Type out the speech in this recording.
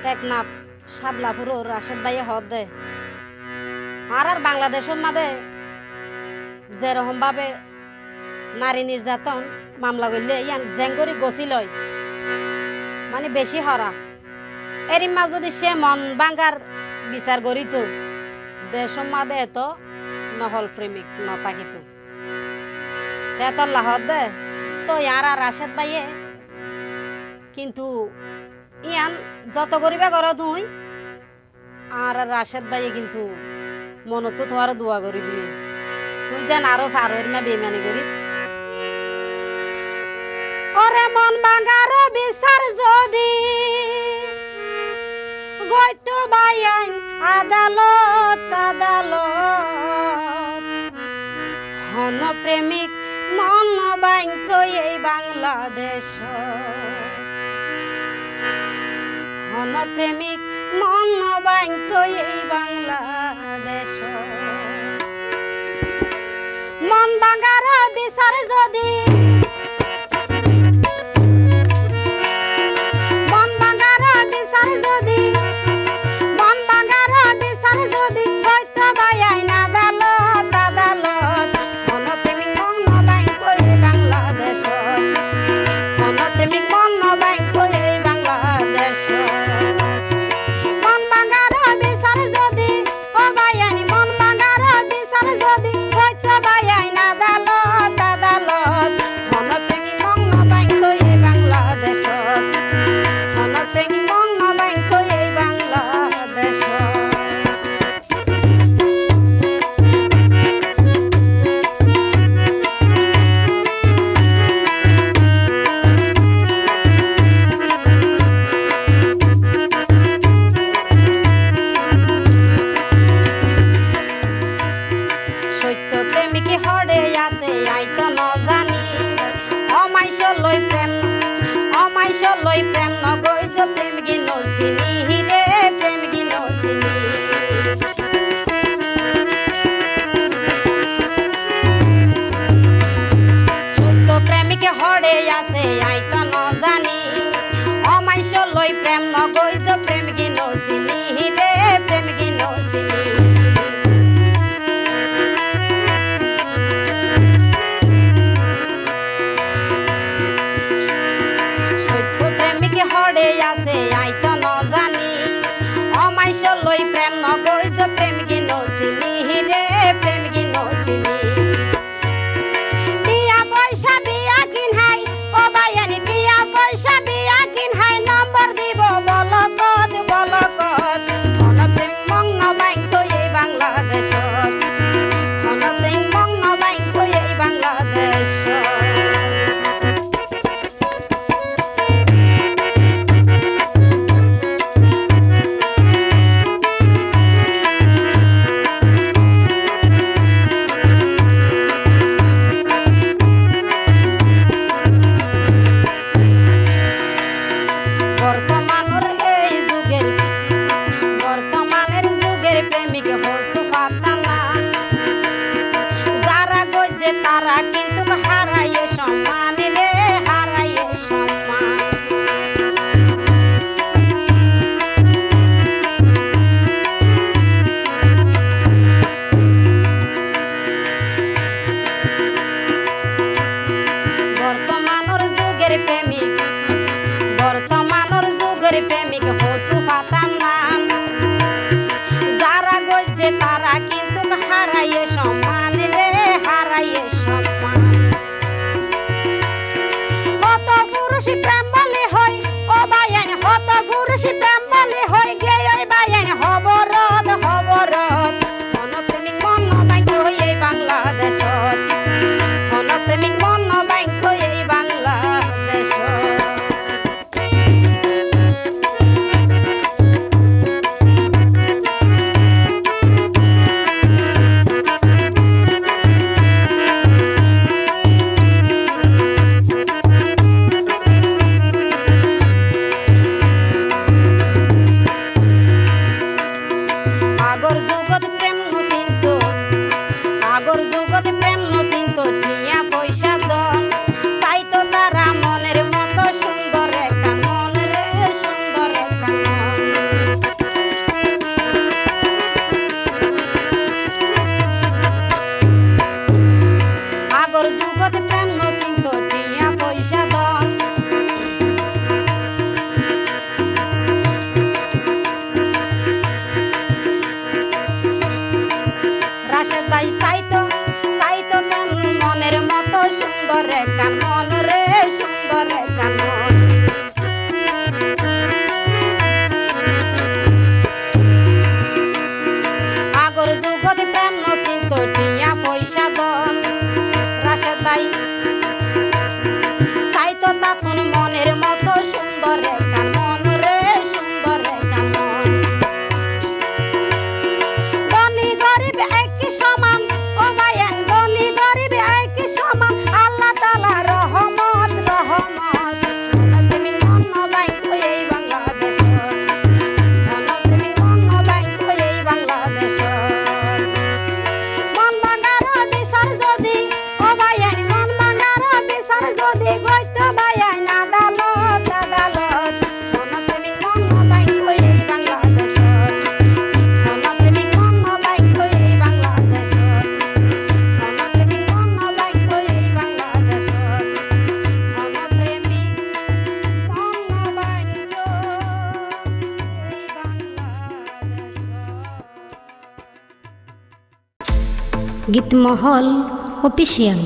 টেকনাফ শাবলাপুর রাশেদ ভাইয়ে হদ দে আর বাংলাদেশের মাঝে যেরকম ভাবে নারী নির্যাতন মামলা করলে ইয়ান জেঙ্গরি গছি লয় মানে বেশি হরা এরই মাঝ যদি সে মন ভাঙ্গার বিচার করিত দেশের মাঝে এত নহল প্রেমিক নতাকিত এত লাহত দে তো ইয়ার আর রাশেদ ভাইয়ে কিন্তু ইয়ান যত করিবা কর তুই আর রাশেদ ভাইয়ে কিন্তু মনত তো আরো দোয়া করি দিয়ে তুই যেন আরো পারোর মা বেমানি করি ওরে মন ভাঙার বিচার যদি গইতো বাইন আদালত হন প্রেমিক মন বাইন তো এই বাংলাদেশ হন প্রেমিক মন বাইন তো এই বাংলাদেশ মন ভাঙার বিচার যদি লই প্রেম নগৈ যে প্রেম গিনো চিনি রে প্রেম গিনো চিনি সত্য প্রেমিকে হরে আছে আই তো নজানি অমাইশ লই প্রেম নগৈ যে প্রেম গিনো চিনি রে প্রেম গিনো চিনি আছে আইতো নজানি অমাইশ লই প্রেম নগৈ যে প্রেম গিনো চিনি রে প্রেম গিনো চিনি টিয়া পয়সা বিয়া কিনহাই ও বাইয়ানি টিয়া পয়সা বিয়া কিনহাই নম্বর দিব বলকত মন প্রেম মগ্ন বাইন তো এই বাংলাদেশত মন প্রেম মগ্ন বাইন তো এই বাংলাদেশত তারা কিন্তু হারাইয়ে সম্মান রে হারাইয়ে সম্মান বর্তমানের যুগের প্রেমিক হসু পাতাম না যারা গইছে তারা কিন্তু হারাইয়ে সম্মান রে হারাইয়ে সম্মান কত পুরুষ প্রেম বলে হয় ও বাইয়ান কত পুরুষ প্রেম বলে হয় গে ওই বাইয়ান হবরত মন প্রেমিক মন বাইন তো এই বাংলাদেশত মন প্রেমিক মন বাইন তো এই বাংলাদেশত মনের মতো সুন্দর একটা মন রে, সুন্দর একটা মন। ধনী গরিব একই সমান, ও ভাইয়ান ধনী গরিব একই সমান, আল্লাহ তাআলা রহমত রহমত। তুমি মন বাইক এই বাংলাদেশ, তুমি মন বাইক এই বাংলাদেশ। মন ভাঙার বিচার যদি, ও ভাইয়ান মন ভাঙার বিচার যদি গইতো ভাইয়ান আদালত আদালত। তুমি মন বাইক এই বাংলাদেশ, তুমি মন বাইক এই বাংলাদেশ, তুমি মন বাইক এই বাংলাদেশ, প্রেমিক মন বাইক এই বাংলাদেশ। গীতমহল অফিসিয়াল।